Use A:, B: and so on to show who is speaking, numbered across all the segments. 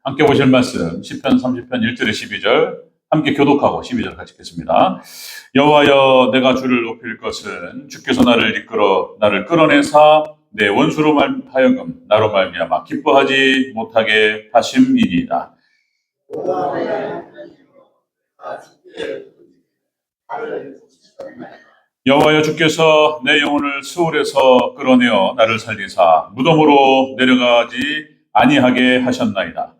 A: 함께 보실 말씀 시편 30편 1절에 12절 함께 교독하고 12절 같이 읽겠습니다. 여호와여 내가 주를 높일 것은 주께서 나를 이끌어 나를 끌어내사 내 원수로 하여금 나로 말미암아 기뻐하지 못하게 하심이니이다. 여호와여 주께서 내 영혼을 스올에서 끌어내어 나를 살리사 무덤으로 내려가지 아니하게 하셨나이다.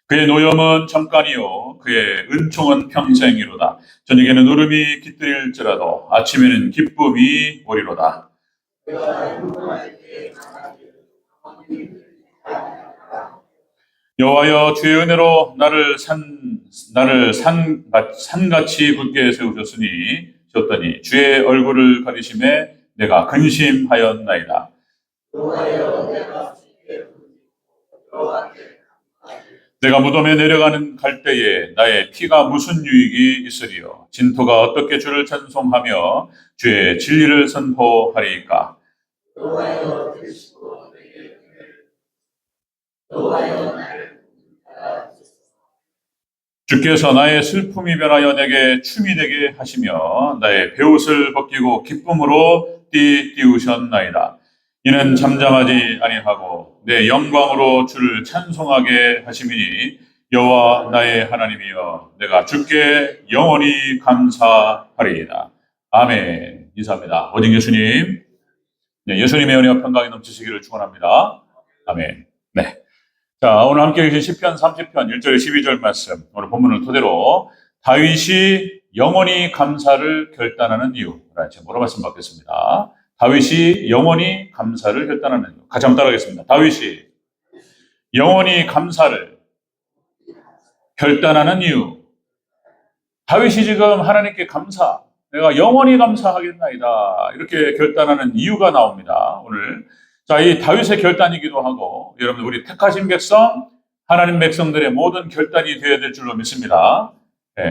A: 그의 노염은 잠깐이요 그의 은총은 평생이로다. 저녁에는 울음이 깃들일지라도 아침에는 기쁨이 오리로다. 여호와여 주의 은혜로 나를 산같이 굳게 세우셨으니 주의 얼굴을 가리심에 내가 근심하였나이다. 내가 무덤에 내려가는 갈 때에 나의 피가 무슨 유익이 있으리요. 진토가 어떻게 주를 찬송하며 주의 진리를 선포하리이까. 주께서 나의 슬픔이 변하여 내게 춤이 되게 하시며 나의 베옷을 벗기고 기쁨으로 띠우셨나이다. 이는 잠잠하지 아니하고 내 영광으로 주를 찬송하게 하심이니 여호와 나의 하나님이여 내가 주께 영원히 감사하리이다. 아멘. 인사합니다. 오직 예수님. 네, 예수님의 은혜와 평강이 넘치시기를 축원합니다. 아멘. 네. 자, 오늘 함께 계신 시편 30편 1절에 12절 말씀, 오늘 본문을 토대로 다윗이 영원히 감사를 결단하는 이유라는 제목으로 말씀 받겠습니다. 다윗이 영원히 감사를 결단하는 이유. 같이 한번 따라하겠습니다. 다윗이 영원히 감사를 결단하는 이유. 다윗이 지금 하나님께 내가 영원히 감사하겠나이다. 이렇게 결단하는 이유가 나옵니다. 오늘. 자, 이 다윗의 결단이기도 하고, 여러분, 우리 택하신 백성, 하나님 백성들의 모든 결단이 되어야 될 줄로 믿습니다.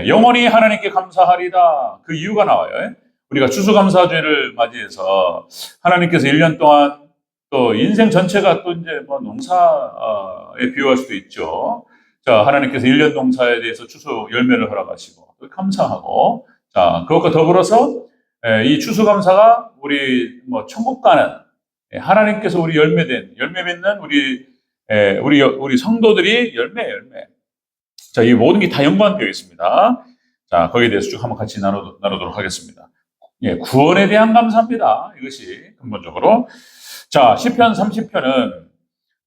A: 영원히 하나님께 감사하리다. 그 이유가 나와요. 우리가 추수감사주의를 맞이해서 하나님께서 1년 동안 또 인생 전체가 또 이제 뭐 농사에 비유할 수도 있죠. 자, 하나님께서 1년 농사에 대해서 추수 열매를 허락하시고, 또 감사하고, 자, 그것과 더불어서 이 추수감사가 우리 뭐 천국 가는 하나님께서 우리 열매 맺는 우리 성도들이 열매. 자, 이 모든 게 다 연관되어 있습니다. 자, 거기에 대해서 쭉 한번 같이 나누도록 하겠습니다. 예, 구원에 대한 감사입니다. 이것이 근본적으로. 자, 시편 30편은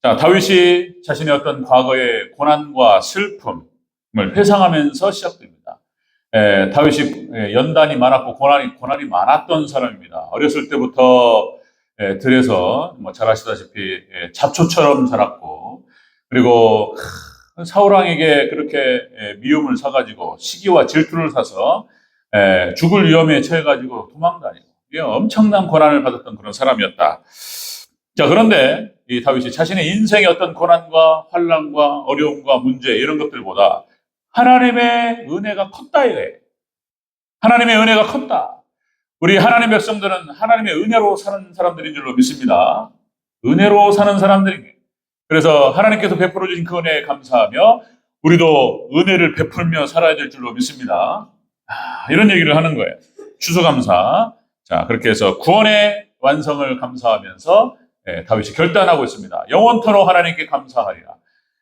A: 자, 다윗이 자신의 어떤 과거의 고난과 슬픔을 회상하면서 시작됩니다. 다윗이 연단이 많았고 고난이 많았던 사람입니다. 어렸을 때부터 들에서 뭐 잘 아시다시피 잡초처럼 자랐고, 그리고 사울왕에게 그렇게 미움을 사가지고 시기와 질투를 사서 죽을 위험에 처해가지고 도망다니고 엄청난 고난을 받았던 그런 사람이었다. 자, 그런데 이 다윗이 자신의 인생의 어떤 고난과 환난과 어려움과 문제 이런 것들보다 하나님의 은혜가 컸다 이거예요. 하나님의 은혜가 컸다. 우리 하나님 백성들은 하나님의 은혜로 사는 사람들인 줄로 믿습니다. 은혜로 사는 사람들이. 그래서 하나님께서 베풀어 주신 그 은혜에 감사하며 우리도 은혜를 베풀며 살아야 될 줄로 믿습니다. 이런 얘기를 하는 거예요. 추수감사. 자, 그렇게 해서 구원의 완성을 감사하면서 다윗이 결단하고 있습니다. 영원토록 하나님께 감사하리라.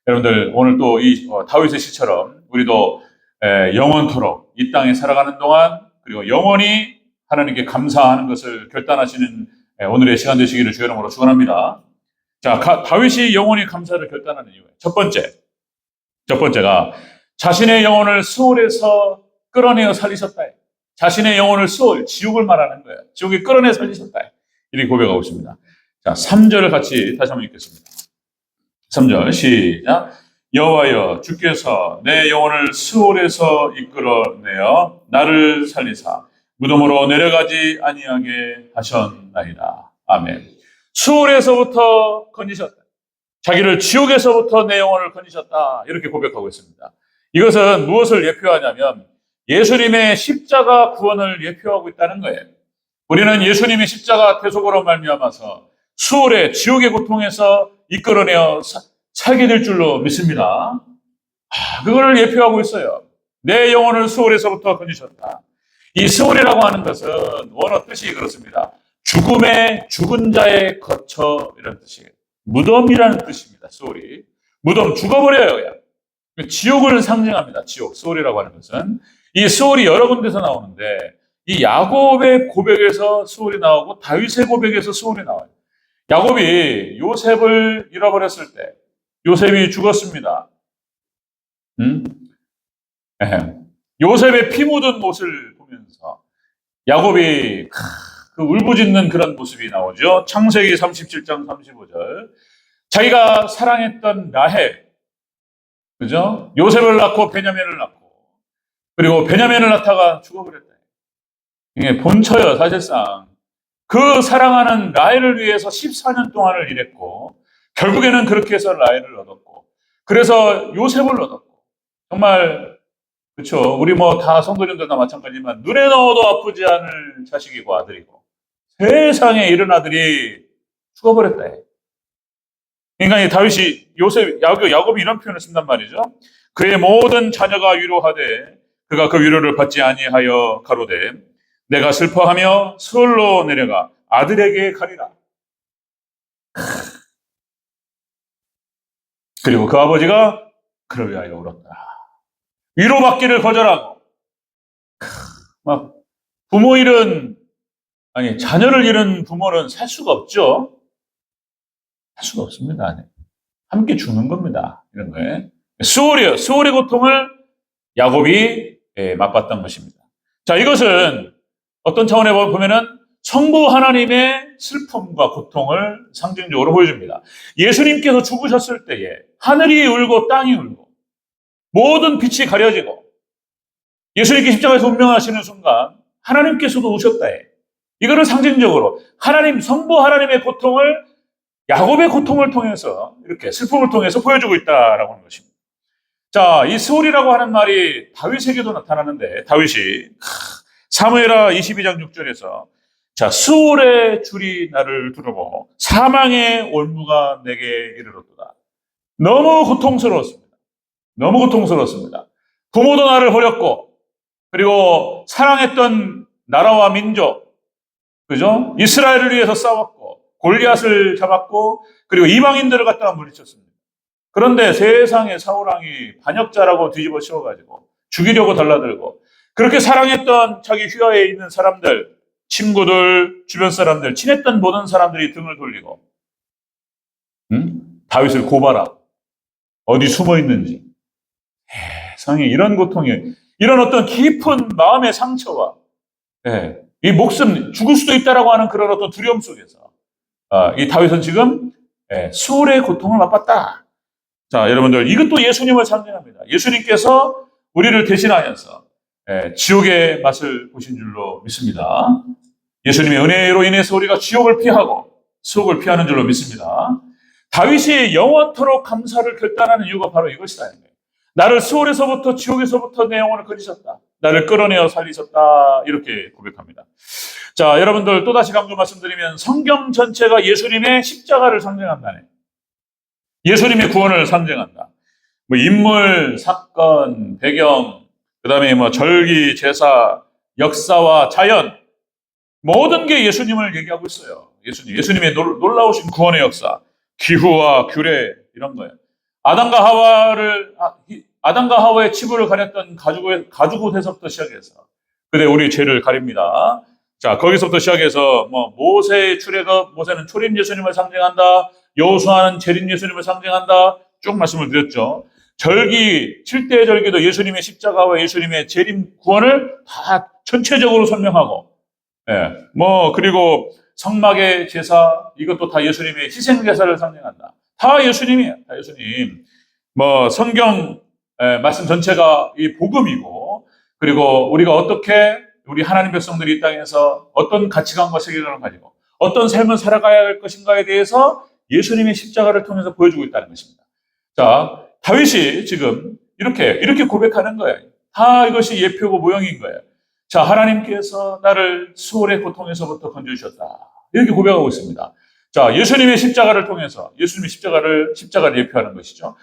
A: 여러분들 오늘 또 이 다윗의 시처럼 우리도 영원토록 이 땅에 살아가는 동안 그리고 영원히 하나님께 감사하는 것을 결단하시는 오늘의 시간 되시기를 주의 이름으로 축원합니다. 자, 다윗이 영원히 감사를 결단하는 이유예요. 첫 번째가 자신의 영혼을 스올에서 끌어내어 살리셨다. 자신의 영혼을 지옥을 말하는 거예요. 지옥에 끌어내어 살리셨다. 이렇게 고백하고 있습니다. 자, 3절을 같이 다시 한번 읽겠습니다. 3절 시작. 여호와여 주께서 내 영혼을 스올에서 이끌어내어 나를 살리사 무덤으로 내려가지 아니하게 하셨나이다. 아멘. 수월에서부터 건지셨다. 자기를 지옥에서부터 내 영혼을 건지셨다. 이렇게 고백하고 있습니다. 이것은 무엇을 예표하냐면 예수님의 십자가 구원을 예표하고 있다는 거예요. 우리는 예수님의 십자가 대속으로 말미암아서 수월의 지옥의 고통에서 이끌어내어 살게 될 줄로 믿습니다. 그걸 예표하고 있어요. 내 영혼을 수월에서부터 건지셨다. 이 수월이라고 하는 것은 원어 뜻이 그렇습니다. 죽음의 죽은 자의 거처 이런 뜻이에요. 무덤이라는 뜻입니다. 수월이. 무덤 죽어버려요. 그냥. 지옥을 상징합니다. 지옥. 수월이라고 하는 것은. 이 수월이 여러 군데서 나오는데 이 야곱의 고백에서 수월이 나오고 다윗의 고백에서 수월이 나와요. 야곱이 요셉을 잃어버렸을 때 요셉이 죽었습니다. 요셉의 피 묻은 옷을 보면서 야곱이 그 울부짖는 그런 모습이 나오죠. 창세기 37장 35절. 자기가 사랑했던 라헬, 그죠? 요셉을 낳고 베냐민을 낳고, 그리고 베냐민을 낳다가 죽어버렸다. 이게 본처요, 사실상. 그 사랑하는 라헬을 위해서 14년 동안을 일했고, 결국에는 그렇게 해서 라헬을 얻었고, 그래서 요셉을 얻었고, 정말, 그렇죠. 우리 뭐 다 성도님들 다 마찬가지지만, 눈에 넣어도 아프지 않을 자식이고 아들이고, 세상에 이런 아들이 죽어버렸다. 그러니까 이 다윗이 야곱이 이런 표현을 쓴단 말이죠. 그의 모든 자녀가 위로하되 그가 그 위로를 받지 아니하여 가로되 내가 슬퍼하며 서울로 내려가 아들에게 가리라. 그리고 그 아버지가 그를 위하여 울었다. 위로받기를 거절하고 막 부모 잃은 자녀를 잃은 부모는 살 수가 없죠. 살 수가 없습니다. 함께 죽는 겁니다. 이런 거에. 수월이에요. 수월의 고통을 야곱이 맛봤던 것입니다. 자, 이것은 어떤 차원에 보면은 성부 하나님의 슬픔과 고통을 상징적으로 보여줍니다. 예수님께서 죽으셨을 때에 하늘이 울고 땅이 울고 모든 빛이 가려지고 예수님께 십자가에서 운명하시는 순간 하나님께서도 우셨다 해. 이거를 상징적으로 성부 하나님의 고통을 야곱의 고통을 통해서 이렇게 슬픔을 통해서 보여주고 있다라고 하는 것입니다. 자, 이 스올이라고 하는 말이 다윗에게도 나타나는데 다윗이 사무엘하 22장 6절에서 자, 스올의 줄이 나를 두르고 사망의 올무가 내게 이르렀도다. 너무 고통스러웠습니다. 너무 고통스러웠습니다. 부모도 나를 버렸고 그리고 사랑했던 나라와 민족, 그죠? 이스라엘을 위해서 싸웠고 골리앗을 잡았고 그리고 이방인들을 갖다가 물리쳤습니다. 그런데 세상에 사울왕이 반역자라고 뒤집어 씌워가지고 죽이려고 달라들고 그렇게 사랑했던 자기 휘하에 있는 사람들, 친구들, 주변 사람들, 친했던 모든 사람들이 등을 돌리고 다윗을 고발하고 어디 숨어 있는지 세상에 이런 고통이 이런 어떤 깊은 마음의 상처와 이 목숨 죽을 수도 있다라고 하는 그런 어떤 두려움 속에서 이 다윗은 지금 수월의 고통을 맛봤다. 자, 여러분들 이것도 예수님을 상징합니다. 예수님께서 우리를 대신하여서 지옥의 맛을 보신 줄로 믿습니다. 예수님의 은혜로 인해서 우리가 지옥을 피하고 수옥을 피하는 줄로 믿습니다. 다윗이 영원토록 감사를 결단하는 이유가 바로 이것이다. 나를 수월에서부터 지옥에서부터 내 영혼을 건지셨다. 나를 끌어내어 살리셨다. 이렇게 고백합니다. 자, 여러분들 또다시 강조 말씀드리면 성경 전체가 예수님의 십자가를 상징한다네. 예수님의 구원을 상징한다. 뭐 인물, 사건, 배경, 그 다음에 뭐 절기, 제사, 역사와 자연 모든 게 예수님을 얘기하고 있어요. 예수님의 놀라우신 구원의 역사, 기후와 규례 이런 거예요. 아담과 하와의 치부를 가렸던 가죽옷에서부터 시작해서 그대 우리 죄를 가립니다. 자, 거기서부터 시작해서 뭐 모세의 출애굽, 모세는 초림 예수님을 상징한다. 여호수아는 재림 예수님을 상징한다. 쭉 말씀을 드렸죠. 절기, 7대 절기도 예수님의 십자가와 예수님의 재림 구원을 다 전체적으로 설명하고 그리고 성막의 제사 이것도 다 예수님의 희생 제사를 상징한다. 다 예수님이에요. 다 예수님. 성경 말씀 전체가 이 복음이고 그리고 우리가 어떻게 우리 하나님 백성들이 이 땅에서 어떤 가치관과 세계관을 가지고 어떤 삶을 살아가야 할 것인가에 대해서 예수님의 십자가를 통해서 보여주고 있다는 것입니다. 자, 다윗이 지금 이렇게 고백하는 거예요. 다 이것이 예표고 모형인 거예요. 자, 하나님께서 나를 수월의 고통에서부터 건져주셨다. 이렇게 고백하고 있습니다. 자, 예수님의 십자가를 통해서, 예수님의 십자가를 예표하는 것이죠.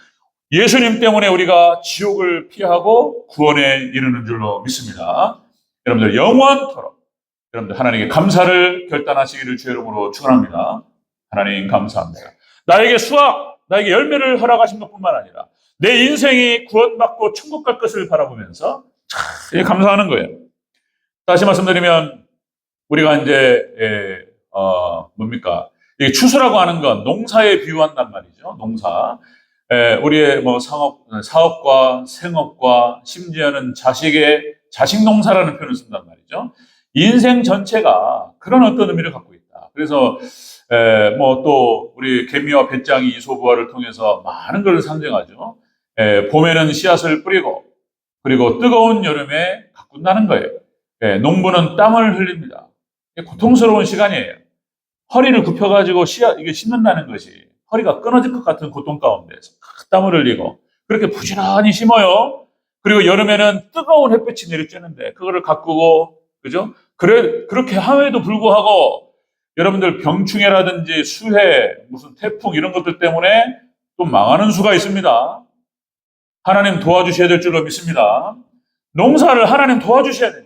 A: 예수님 때문에 우리가 지옥을 피하고 구원에 이르는 줄로 믿습니다. 여러분들 영원토록 여러분들 하나님께 감사를 결단하시기를 주의 이름으로 축원합니다. 하나님 감사합니다. 나에게 수확, 나에게 열매를 허락하신 것뿐만 아니라 내 인생이 구원받고 천국 갈 것을 바라보면서 참 감사하는 거예요. 다시 말씀드리면 우리가 이제 뭡니까? 이게 추수라고 하는 건 농사에 비유한단 말이죠. 농사. 우리의 뭐 사업과 생업과 심지어는 자식 농사라는 표현을 쓴단 말이죠. 인생 전체가 그런 어떤 의미를 갖고 있다. 그래서 뭐 또 우리 개미와 배짱이 이소부화를 통해서 많은 것을 상징하죠. 봄에는 씨앗을 뿌리고 그리고 뜨거운 여름에 가꾼다는 거예요. 농부는 땀을 흘립니다. 고통스러운 시간이에요. 허리를 굽혀가지고 이게 심는다는 것이 허리가 끊어질 것 같은 고통 가운데서 땀을 흘리고 그렇게 부지런히 심어요. 그리고 여름에는 뜨거운 햇볕이 내리쬐는데 그거를 가꾸고 그죠? 그렇게 함에도 불구하고 여러분들 병충해라든지 수해, 무슨 태풍 이런 것들 때문에 또 망하는 수가 있습니다. 하나님 도와주셔야 될 줄로 믿습니다. 농사를 하나님 도와주셔야 돼요.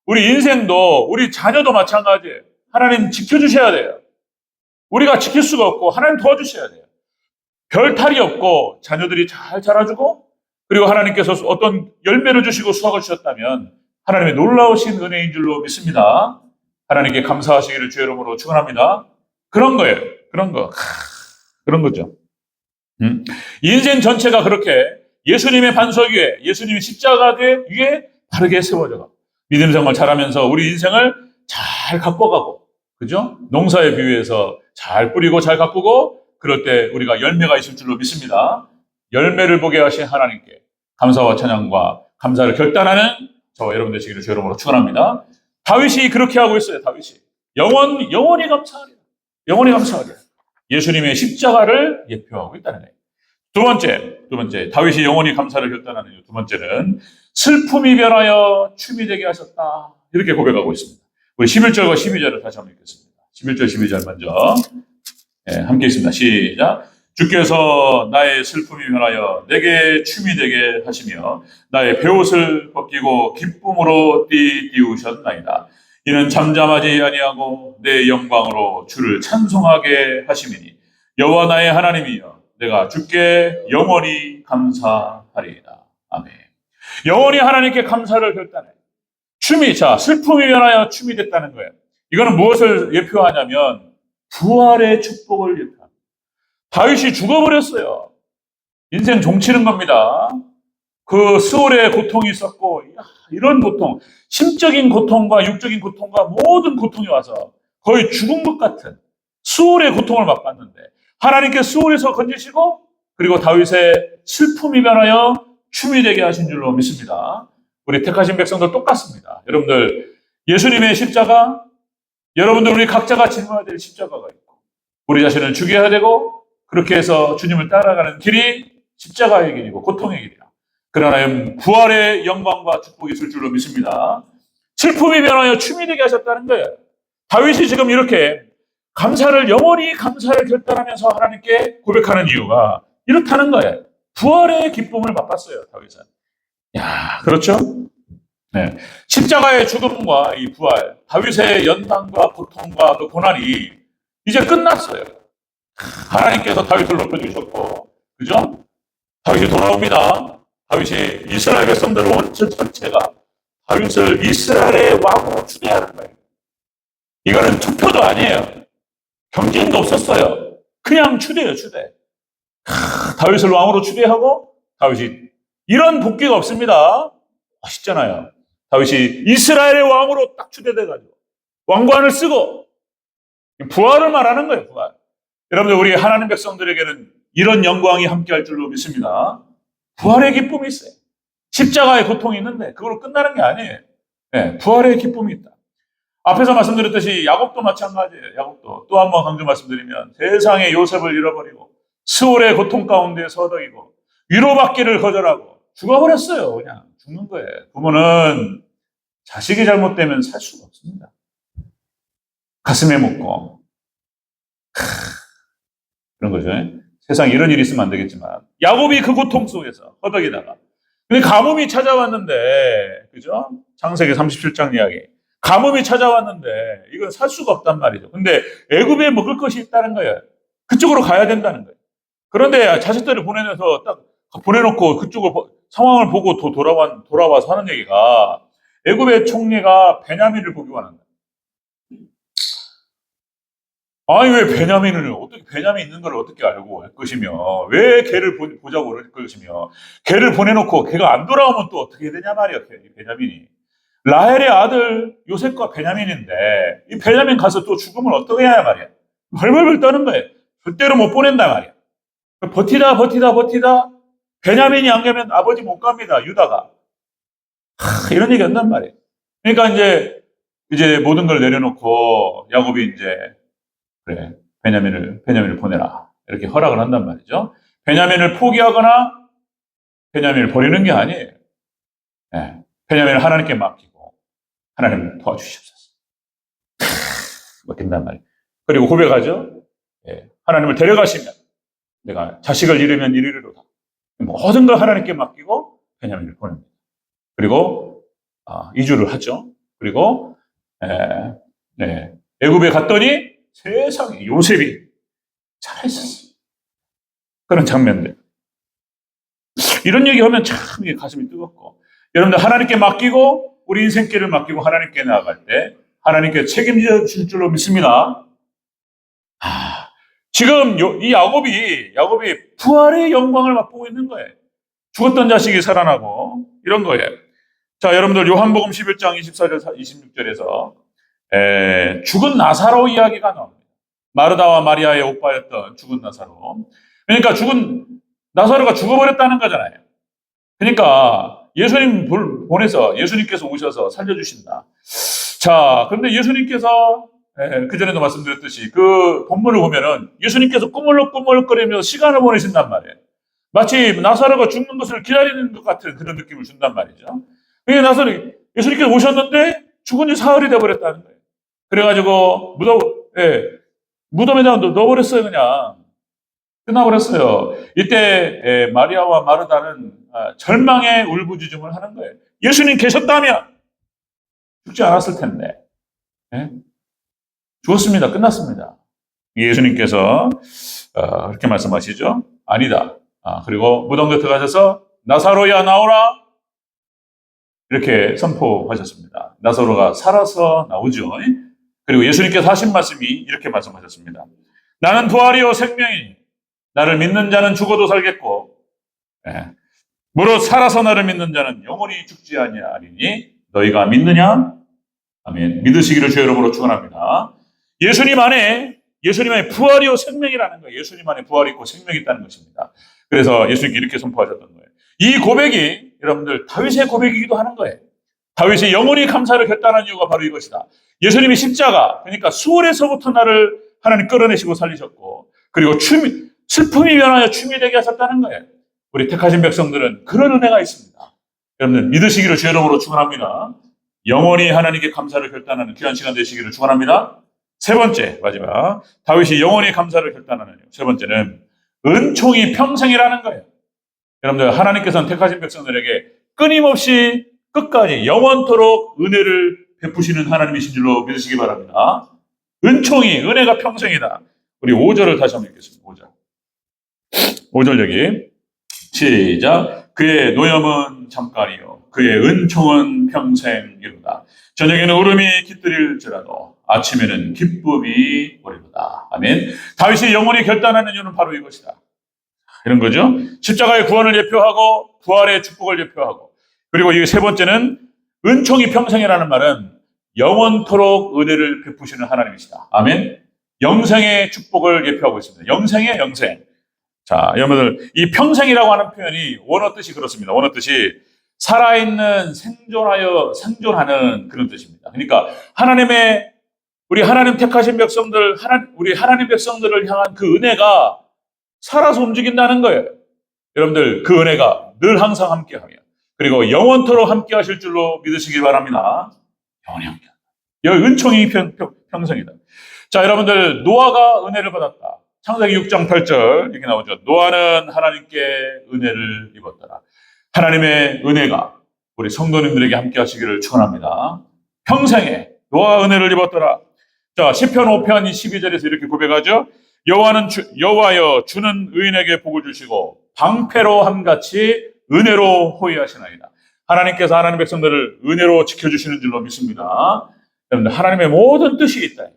A: 우리 인생도 우리 자녀도 마찬가지예요. 하나님 지켜주셔야 돼요. 우리가 지킬 수가 없고 하나님 도와주셔야 돼요. 별 탈이 없고 자녀들이 잘 자라주고 그리고 하나님께서 어떤 열매를 주시고 수확을 주셨다면 하나님의 놀라우신 은혜인 줄로 믿습니다. 하나님께 감사하시기를 주의 이름으로 축원합니다. 그런 거예요. 그런 거죠. 인생 전체가 그렇게 예수님의 반석 위에 예수님의 십자가 위에 바르게 세워져가 믿음 생활 잘하면서 우리 인생을 잘 가꿔가고 그죠? 농사에 비유해서 잘 뿌리고 잘 가꾸고 그럴 때 우리가 열매가 있을 줄로 믿습니다. 열매를 보게 하신 하나님께 감사와 찬양과 감사를 결단하는 저와 여러분 되시기를 주의 이름으로 축원합니다. 다윗이 그렇게 하고 있어요. 다윗이 영원히 감사하리라. 영원히 감사하리라. 예수님의 십자가를 예표하고 있다는 거예요. 두 번째 다윗이 영원히 감사를 결단하는 이유 두 번째는 슬픔이 변하여 춤이 되게 하셨다. 이렇게 고백하고 있습니다. 우리 11절과 12절을 다시 한번 읽겠습니다. 11절, 12절 먼저 함께 있습니다. 시작. 주께서 나의 슬픔이 변하여 내게 춤이 되게 하시며 나의 베옷을 벗기고 기쁨으로 띠우셨나이다. 이는 잠잠하지 아니하고 내 영광으로 주를 찬송하게 하심이니 여호와 나의 하나님이여 내가 주께 영원히 감사하리이다. 아멘. 영원히 하나님께 감사를 결단해. 슬픔이 변하여 춤이 됐다는 거예요. 이거는 무엇을 예표하냐면 부활의 축복을 예표합니다. 다윗이 죽어버렸어요. 인생 종치는 겁니다. 그 수월의 고통이 있었고 이런 고통, 심적인 고통과 육적인 고통과 모든 고통이 와서 거의 죽은 것 같은 수월의 고통을 맛봤는데 하나님께 수월에서 건지시고 그리고 다윗의 슬픔이 변하여 춤이 되게 하신 줄로 믿습니다. 우리 택하신 백성들 똑같습니다. 여러분들 예수님의 십자가, 여러분들 우리 각자가 짊어야 될 십자가가 있고 우리 자신을 죽여야 되고 그렇게 해서 주님을 따라가는 길이 십자가의 길이고 고통의 길이야. 그러나 부활의 영광과 축복이 있을 줄로 믿습니다. 슬픔이 변하여 춤이 되게 하셨다는 거예요. 다윗이 지금 이렇게 영원히 감사를 결단하면서 하나님께 고백하는 이유가 이렇다는 거예요. 부활의 기쁨을 맛봤어요, 다윗은. 그렇죠? 네. 십자가의 죽음과 이 부활, 다윗의 연단과 고통과 그 고난이 이제 끝났어요. 하나님께서 다윗을 높여주셨고, 그죠? 다윗이 돌아옵니다. 다윗이 이스라엘 백성들 원천 전체가 다윗을 이스라엘의 왕으로 추대하는 거예요. 이거는 투표도 아니에요. 경쟁도 없었어요. 그냥 추대예요, 추대. 다윗을 왕으로 추대하고 다윗이 이런 복귀가 없습니다. 멋있잖아요. 다윗이 이스라엘의 왕으로 딱 추대돼가지고 왕관을 쓰고 부활을 말하는 거예요, 부활. 여러분들 우리 하나님 백성들에게는 이런 영광이 함께할 줄로 믿습니다. 부활의 기쁨이 있어요. 십자가의 고통이 있는데 그걸로 끝나는 게 아니에요. 네, 부활의 기쁨이 있다. 앞에서 말씀드렸듯이 야곱도 마찬가지예요. 야곱도 또 한 번 강조 말씀드리면 세상에 요셉을 잃어버리고 스올의 고통 가운데 서덕이고 위로받기를 거절하고 죽어버렸어요. 그냥 죽는 거예요. 부모는 자식이 잘못되면 살 수가 없습니다. 가슴에 묻고 그런 거죠. 세상에 이런 일이 있으면 안 되겠지만 야곱이 그 고통 속에서 허덕이다가 근데 가뭄이 찾아왔는데 그죠? 창세기 37장 이야기. 가뭄이 찾아왔는데 이건 살 수가 없단 말이죠. 근데 애굽에 먹을 것이 있다는 거예요. 그쪽으로 가야 된다는 거예요. 그런데 자식들을 보내면서 딱 보내놓고 그쪽을 상황을 보고 돌아와서 하는 얘기가 애굽의 총리가 베냐민을 보기 원한다. 아니 왜 베냐민을 어떻게 베냐민 있는 걸 어떻게 알고 할 것이며 왜 걔를 보자고 할 것이며 걔를 보내놓고 걔가 안 돌아오면 또 어떻게 되냐 말이야 베냐민이 라헬의 아들 요셉과 베냐민인데 이 베냐민 가서 또 죽으면 어떻게 해야 말이야 벌벌벌 떠는 거예요. 절대로 못 보낸다 말이야. 버티다 베냐민이 안 가면 아버지 못 갑니다. 유다가 이런 얘기 한단 말이에요. 그러니까 이제 모든 걸 내려놓고 야곱이 이제 그래 베냐민을 보내라 이렇게 허락을 한단 말이죠. 베냐민을 포기하거나 베냐민을 버리는 게 아니에요. 네. 베냐민을 하나님께 맡기고 하나님 도와주시옵소서. 맡긴단 말이에요. 그리고 고백하죠. 네. 하나님을 데려가시면 내가 자식을 잃으면 이르리로다. 모든 걸 하나님께 맡기고 베냐민을 보냅니다. 그리고 이주를 하죠. 그리고 애굽에 갔더니 세상에 요셉이 잘했었어요. 그런 장면들. 이런 얘기하면 참 가슴이 뜨겁고 여러분들 하나님께 맡기고 우리 인생길을 맡기고 하나님께 나아갈 때 하나님께 책임져 줄 줄로 믿습니다. 지금 이 야곱이 부활의 영광을 맛보고 있는 거예요. 죽었던 자식이 살아나고 이런 거예요. 자, 여러분들 요한복음 11장 24절 26절에서 죽은 나사로 이야기가 나옵니다. 마르다와 마리아의 오빠였던 죽은 나사로. 그러니까 죽은 나사로가 죽어버렸다는 거잖아요. 그러니까 예수님 보내서 예수님께서 오셔서 살려주신다. 자, 그런데 예수님께서 그전에도 말씀드렸듯이 그 본문을 보면은 예수님께서 꾸물럭꾸물럭거리면서 시간을 보내신단 말이에요. 마치 나사로가 죽는 것을 기다리는 것 같은 그런 느낌을 준단 말이죠. 예수님께서 오셨는데 죽은 지 사흘이 돼버렸다는 거예요. 그래가지고 무덤에다 넣어버렸어요. 그냥 끝나버렸어요. 이때 마리아와 마르다는 절망의 울부짖음을 하는 거예요. 예수님 계셨다면 죽지 않았을 텐데. 죽었습니다. 끝났습니다. 예수님께서 그렇게 말씀하시죠. 아니다. 그리고 무덤 곁에 가셔서 나사로야 나오라 이렇게 선포하셨습니다. 나사로가 살아서 나오죠. 그리고 예수님께서 하신 말씀이 이렇게 말씀하셨습니다. 나는 부활이요 생명이니 나를 믿는 자는 죽어도 살겠고 무릇 살아서 나를 믿는 자는 영원히 죽지 아니하리니 너희가 믿느냐? 아멘. 믿으시기를 주 이름으로 축원합니다. 예수님 안에 부활이요 생명이라는 거예요. 예수님 안에 부활이 있고 생명이 있다는 것입니다. 그래서 예수님께 이렇게 선포하셨던 거예요. 이 고백이 여러분들 다윗의 고백이기도 하는 거예요. 다윗이 영원히 감사를 결단한 이유가 바로 이것이다. 예수님이 십자가, 그러니까 수월에서부터 나를 하나님 끌어내시고 살리셨고 그리고 슬픔이 변하여 춤이 되게 하셨다는 거예요. 우리 택하신 백성들은 그런 은혜가 있습니다. 여러분들 믿으시기를 주 이름으로 축원합니다. 영원히 하나님께 감사를 결단하는 귀한 시간 되시기를 축원합니다. 세 번째, 마지막 다윗이 영원히 감사를 결단하는 이유. 세 번째는 은총이 평생이라는 거예요. 여러분들 하나님께서는 택하신 백성들에게 끊임없이 끝까지 영원토록 은혜를 베푸시는 하나님이신 줄로 믿으시기 바랍니다. 은혜가 평생이다. 우리 5절을 다시 한번 읽겠습니다. 5절 여기 시작. 그의 노염은 잠깐이요 그의 은총은 평생이로다. 저녁에는 울음이 깃들일지라도 아침에는 기쁨이 오리로다. 아멘. 다윗이 영원히 결단하는 이유는 바로 이것이다. 이런 거죠. 십자가의 구원을 예표하고 부활의 축복을 예표하고 그리고 이 세 번째는 은총이 평생이라는 말은 영원토록 은혜를 베푸시는 하나님이시다. 아멘. 영생의 축복을 예표하고 있습니다. 영생의 영생. 자, 여러분들 이 평생이라고 하는 표현이 원어 뜻이 그렇습니다. 원어 뜻이 살아있는 생존하는 그런 뜻입니다. 그러니까 우리 하나님 택하신 백성들, 우리 하나님 백성들을 향한 그 은혜가 살아서 움직인다는 거예요. 여러분들 그 은혜가 늘 항상 함께하며 그리고 영원토록 함께 하실 줄로 믿으시기 바랍니다. 영원히 함께. 여기 은총이 평생이다. 자, 여러분들, 노아가 은혜를 받았다. 창세기 6장 8절 이렇게 나오죠. 노아는 하나님께 은혜를 입었더라. 하나님의 은혜가 우리 성도님들에게 함께 하시기를 축원합니다. 평생에 노아가 은혜를 입었더라. 자, 시편 5편 12절에서 이렇게 고백하죠. 여호와여 주는 의인에게 복을 주시고 방패로 함같이 은혜로 호위하시나이다. 하나님께서 하나님 백성들을 은혜로 지켜주시는 줄로 믿습니다. 여러분들, 하나님의 모든 뜻이 있다.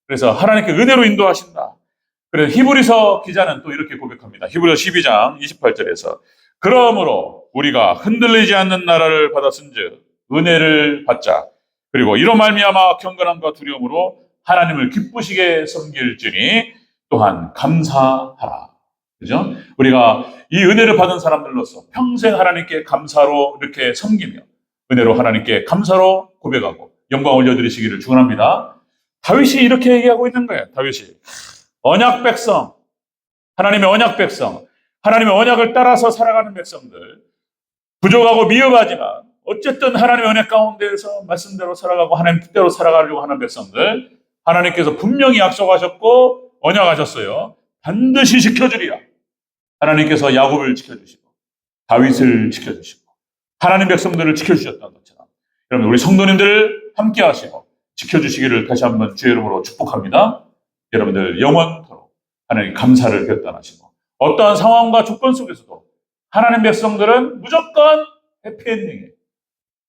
A: 그래서 하나님께 은혜로 인도하신다. 그래서 히브리서 기자는 또 이렇게 고백합니다. 히브리서 12장 28절에서 그러므로 우리가 흔들리지 않는 나라를 받았은즉 은혜를 받자. 그리고 이로 말미암아 경건함과 두려움으로 하나님을 기쁘시게 섬길지니 또한 감사하라. 그죠? 우리가 이 은혜를 받은 사람들로서 평생 하나님께 감사로 이렇게 섬기며 은혜로 하나님께 감사로 고백하고 영광 올려드리시기를 축원합니다. 다윗이 이렇게 얘기하고 있는 거예요. 다윗이 언약 백성, 하나님의 언약 백성, 하나님의 언약을 따라서 살아가는 백성들, 부족하고 미흡하지만 어쨌든 하나님의 언약 가운데에서 말씀대로 살아가고 하나님 뜻대로 살아가려고 하는 백성들, 하나님께서 분명히 약속하셨고 언약하셨어요. 반드시 지켜주리라. 하나님께서 야곱을 지켜주시고 다윗을 지켜주시고 하나님 백성들을 지켜주셨다는 것처럼 여러분, 우리 성도님들을 함께 하시고 지켜주시기를 다시 한번 주의 이름으로 축복합니다. 여러분들 영원토록 하나님 감사를 결단하시고 어떠한 상황과 조건 속에서도 하나님 백성들은 무조건 해피엔딩에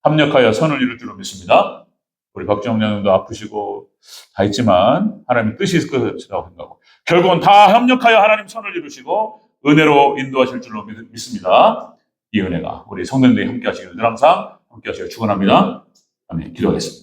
A: 합력하여 선을 이룰 줄로 믿습니다. 우리 박정영 장님도 아프시고 다 있지만 하나님의 뜻이 있을 것이라고 생각하고 결국은 다 협력하여 하나님 선을 이루시고 은혜로 인도하실 줄로 믿습니다. 이 은혜가 우리 성도님들이 함께 하시기를 늘 항상 함께 하시기를 축원합니다. 아멘. 기도하겠습니다.